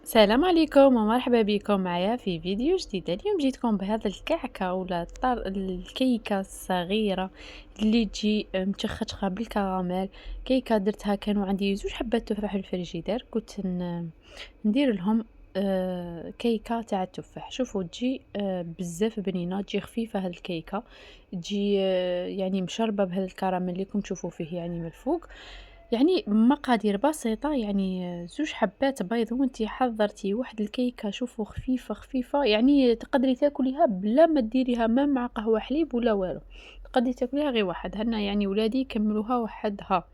السلام عليكم ومرحبا بكم معايا في فيديو جديد. اليوم جيتكم بهذا الكعكة ولا الكيكة الصغيرة اللي تجي متشخشخة بالكراميل. كيكة درتها، كانوا عندي زوج حبات تفاح في الفريجيدير، كنت ندير لهم كيكة تاع التفاح. شوفوا تجي بزاف بنينة، تجي خفيفة هاد الكيكة، تجي يعني مشربة بهذا الكراميل اللي راكم تشوفوا فيه يعني من الفوق. يعني مقادير بسيطة، يعني زوج حبات بيض وانتي حضرتي واحد الكيكة. شوفوا خفيفة خفيفة، يعني تقدري تاكليها بلا ما ديريها ما مع قهوة حليب ولا والو، تقدري تاكليها غير واحد. هنا يعني ولادي يكملوها وحدها.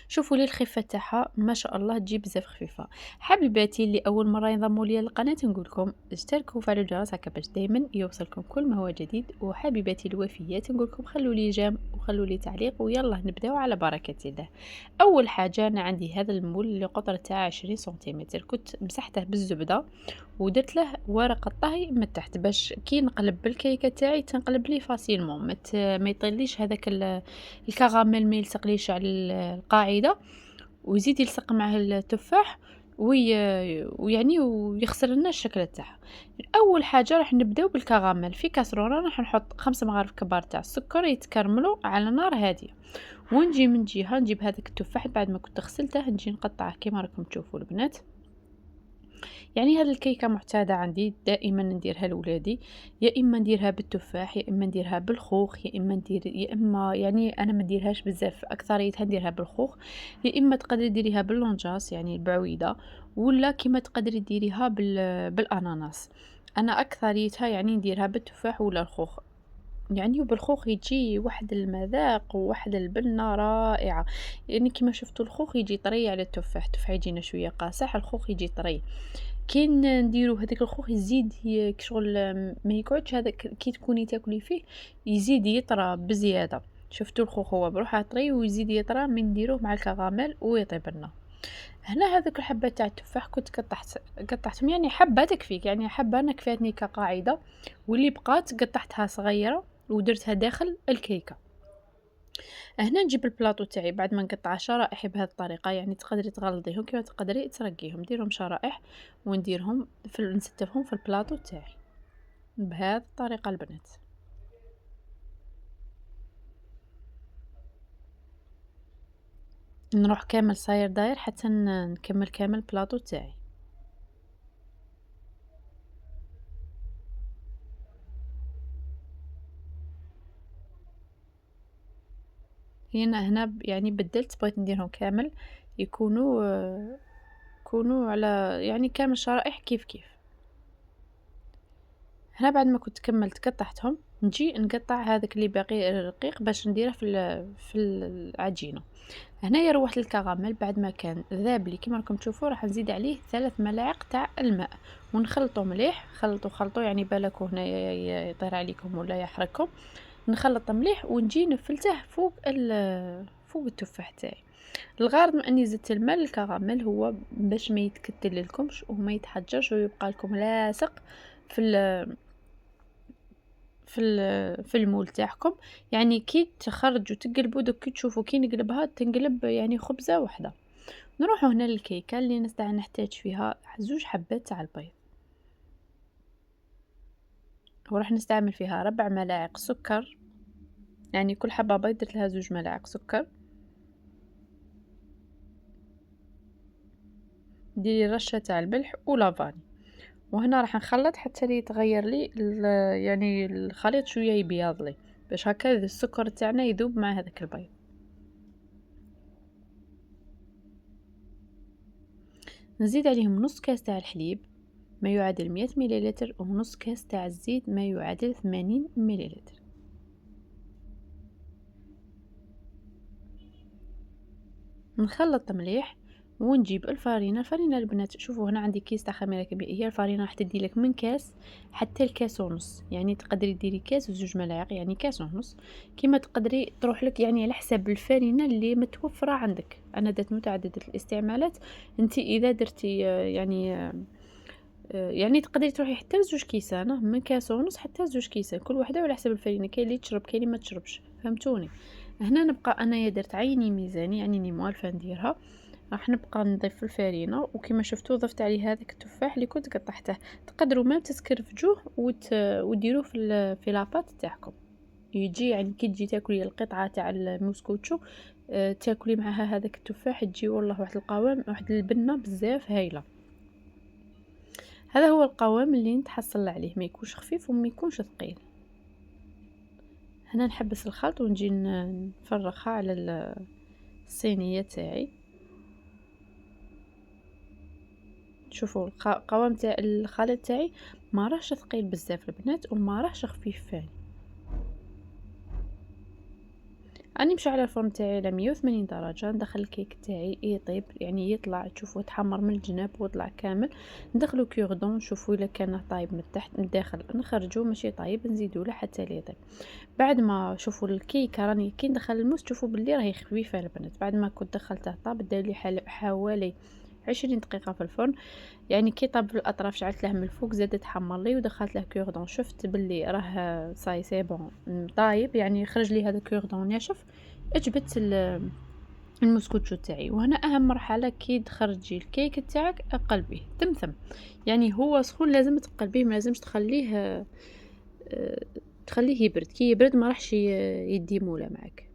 شوفوا لي الخفه تاعها ما شاء الله، تجي بزاف خفيفه. حبيباتي اللي اول مره ينضموا لي للقناه، نقول لكم اشتركوا وفعلوا الجرس هكا باش دائما يوصلكم كل ما هو جديد. وحبيباتي الوفيات نقول لكم خلوا لي جيم وخلوا لي تعليق، ويلا نبداو على بركه الله. اول حاجه انا عندي هذا المول اللي قطر تاع 20 سنتيمتر، كنت مسحته بالزبده ودرت له ورقه طهي من تحت باش كي نقلب بالكيكه تاعي تنقلب لي فاسيلمون، ما يطيليش هذاك الكراميل، ما يلصقليش على القاعده ويزيد يلصق معه التفاح ويعني ويخسر لنا الشكل تاعها. اول حاجه راح نبداو بالكراميل. في كاسرونه راح نحط 5 مغارف كبار تاع السكر يتكرملوا على نار هاديه، ونجي من جهه نجيب هذاك التفاح بعد ما كنت غسلته، نجي نقطعه كيما راكم تشوفوا البنات. يعني هذه الكيكة معتادة عندي، دائما نديرها لولادي، يا إما نديرها بالتفاح يا إما نديرها بالخوخ يا إما يعني أنا ما نديرهاش بزاف، أكثريتها نديرها بالخوخ. يا إما تقدري ديريها باللونجاس يعني البعويدة، ولا كيما تقدري ديريها بالأناناس. أنا أكثريتها يعني نديرها بالتفاح ولا الخوخ، يعني وبالخوخ يجي واحد المذاق وواحد البنة رائعة. يعني كما شفتوا الخوخ يجي طري على التفاح يجينا شوية قاصح، الخوخ يجي طري. كي نديرو هذاك الخوخ يزيد كشغل ما يقعدش هذاك كي تكوني تاكلي فيه، يزيد يطرى بزياده. شفتوا الخوخ هو بروحه طري ويزيد يطرى من نديروه مع الكراميل ويطيب لنا. هنا هذوك الحبات تاع التفاح كنت قطعتهم يعني حبه تكفيك، يعني حبه انا كفاتني كقاعده، واللي بقات قطعتها صغيره ودرتها داخل الكيكه. هنا نجيب البلاطو تاعي بعد ما نقطع شرائح بهذه الطريقه، يعني تقدري تغلظيهم كيما تقدري ترقيهم، ديرهم شرائح ونديرهم نستفهم في البلاطو تاعي بهذه الطريقه البنات. نروح كامل صاير داير حتى نكمل كامل البلاطو تاعي. هنا يعني بدلت، بغيت نديرهم كامل يكونوا على يعني كامل شرائح كيف كيف. هنا بعد ما كنت كملت قطعتهم، نجي نقطع هذاك اللي باقي رقيق باش نديره في العجينه. هنايا روحت الكراميل بعد ما كان ذاب لي كما راكم تشوفوا، راح نزيد عليه 3 ملاعق تاع الماء ونخلطه مليح. خلطوا يعني بالك هنايا يطير عليكم ولا يحرقكم. نخلط مليح ونجي نفلته فوق التفاح تاعي. الغرض من اني زدت الماء الكراميل هو باش ما يتكتل لكمش وما يتحجرش ويبقى لكم لاصق في في المول تاعكم. يعني كي تخرجوا تقلبوا دوك كي تشوفوا كي نقلبها تنقلب يعني خبزه واحده. نروحوا هنا للكيكه اللي نحتاج فيها زوج حبات تاع البيض، وراح نستعمل فيها 4 ملاعق سكر، يعني كل حبه بيض درت لها 2 ملاعق سكر. ديري رشه تاع الملح ولافاني، وهنا راح نخلط حتى لي يتغير لي يعني الخليط شويه يبيض لي، باش هكا السكر تاعنا يذوب مع هذاك البيض. نزيد عليهم نص كاس تاع الحليب ما يعادل 100 مليلتر، ونص كاس تاع الزيت ما يعادل 80 مليلتر. نخلط مليح ونجيب الفرينه البنات. شوفوا هنا عندي كيس تاع خميره كبيره، هي الفرينه راح تدي لك من كاس حتى الكاس ونص، يعني تقدري ديري كاس وزوج ملاعق يعني كاس ونص، كيما تقدري تروح لك يعني على حساب الفرينه اللي متوفره عندك. انا درت متعدده الاستعمالات، انت اذا درتي يعني تقدري تروحي حتى لزوج كيسان، من كاس ونص حتى لزوج كيسان، كل وحده وعلى حسب الفرينه، كاين اللي تشرب كاين اللي ما تشربش، فهمتوني. هنا نبقى انايا درت عيني ميزاني يعني اني موالفه نديرها. راح نبقى نضيف الفرينة، وكما شفتوا ضفت عليه هذاك التفاح اللي كنت قطعته. تقدروا ميم تسكرفجوه وديروه في لاباط تاعكم، يجي يعني كي تجي تاكلي القطعة تاع الموسكوتشو تاكلي معها هذاك التفاح، تجي والله واحد القوام، واحد البنة بزاف هايلة. هذا هو القوام اللي نتحصل عليه، ما يكونش خفيف وما يكونش ثقيل. هنا نحبس الخلط ونجي نفرغها على الصينية تاعي. شوفوا القوام تاع الخليط تاعي ما راهش ثقيل بزاف البنات وما راهش خفيف ثاني. راني مشعله الفرن تاعي على 180 درجه، ندخل الكيك تاعي يطيب يعني يطلع، تشوفوا يتحمر من الجناب ويطلع كامل. ندخلو كوردون، شوفوا الا كان طايب من تحت من الداخل نخرجوه، ماشي طايب نزيدو له حتى يطيب. بعد ما شوفوا الكيكه راني كي ندخل الموس تشوفوا باللي راهي خفيفه البنات. بعد ما كنت دخلته طاب دار لي حوالي 20 دقيقه في الفرن، يعني كي طاب في الاطراف شعلت له من الفوق زاد تحمر لي ودخلت له كوردون، شفت باللي راه صاي سي بون طايب، يعني خرج لي هذا كوردون ناشف. اجبت المسكوتشو تاعي. وهنا اهم مرحله كي تخرجي الكيك تاعك قلبيه تمثم، يعني هو سخون لازم تقلبيه، ما لازمش تخليه يبرد. كي يبرد ما راحش يدي موله معك،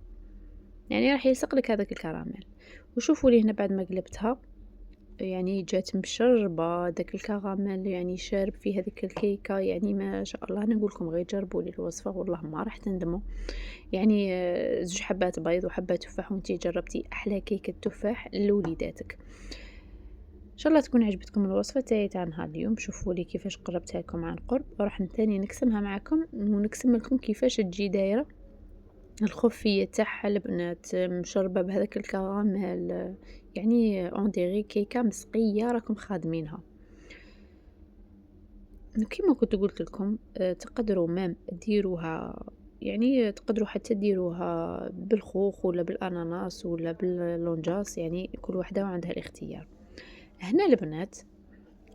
يعني راح يلصق لك هذاك الكراميل. وشوفوا لي هنا بعد ما قلبتها يعني جات مشربة داك الكراميل، يعني شارب في هذيك الكيكة، يعني ما شاء الله. انا نقول لكم غير جربوا لي الوصفة والله ما راح تندموا. يعني زوج حبات بيض وحبات تفاح وانتي جربتي احلى كيكة تفاح لوليداتك. ان شاء الله تكون عجبتكم الوصفة تاعي تاع نهار اليوم. شوفوا لي كيفاش قربتها لكم عن قرب، راح تاني نقسمها معكم ونقسم لكم كيفاش تجي دايرة الخفية تاعها البنات مشربة بهذاك الكراميل، يعني انديري كيكة مسقية راكم خادمينها. كيما كنت قلت لكم تقدروا مام ديروها، يعني تقدروا حتى ديروها بالخوخ ولا بالاناناس ولا باللونجاس، يعني كل واحدة وعندها الاختيار. هنا البنات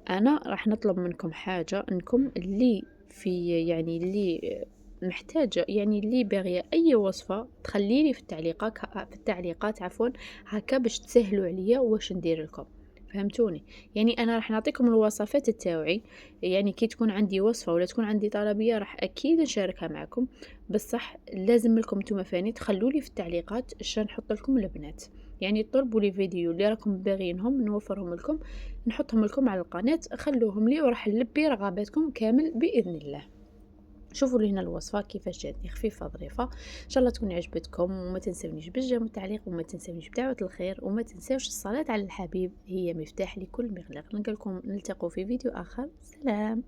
انا راح نطلب منكم حاجة، انكم اللي في يعني اللي محتاجة، يعني اللي باغية اي وصفة تخليلي في التعليقات عفوا، هكا باش تسهلوا عليا واش ندير لكم. فهمتوني؟ يعني انا راح نعطيكم الوصفات التاوعي، يعني كي تكون عندي وصفة ولا تكون عندي طلبية راح اكيد نشاركها معكم. بصح لازم لكم نتوما فاني تخلولي في التعليقات اش نحط لكم البنات، يعني طلبوا لي فيديو اللي راكم باغينهم نوفرهم لكم، نحطهم لكم على القناة، خلوهم لي وراح نلبي رغباتكم كامل بإذن الله. شوفوا لي هنا الوصفة كيفاش جاتني خفيفة ظريفة. ان شاء الله تكون عجبتكم، وما تنسونيش بالجيم والتعليق، وما تنسونيش بدعوة الخير، وما تنسوش الصلاة على الحبيب هي مفتاح لكل مغلق. نلقاكم نلتقوا في فيديو آخر. سلام.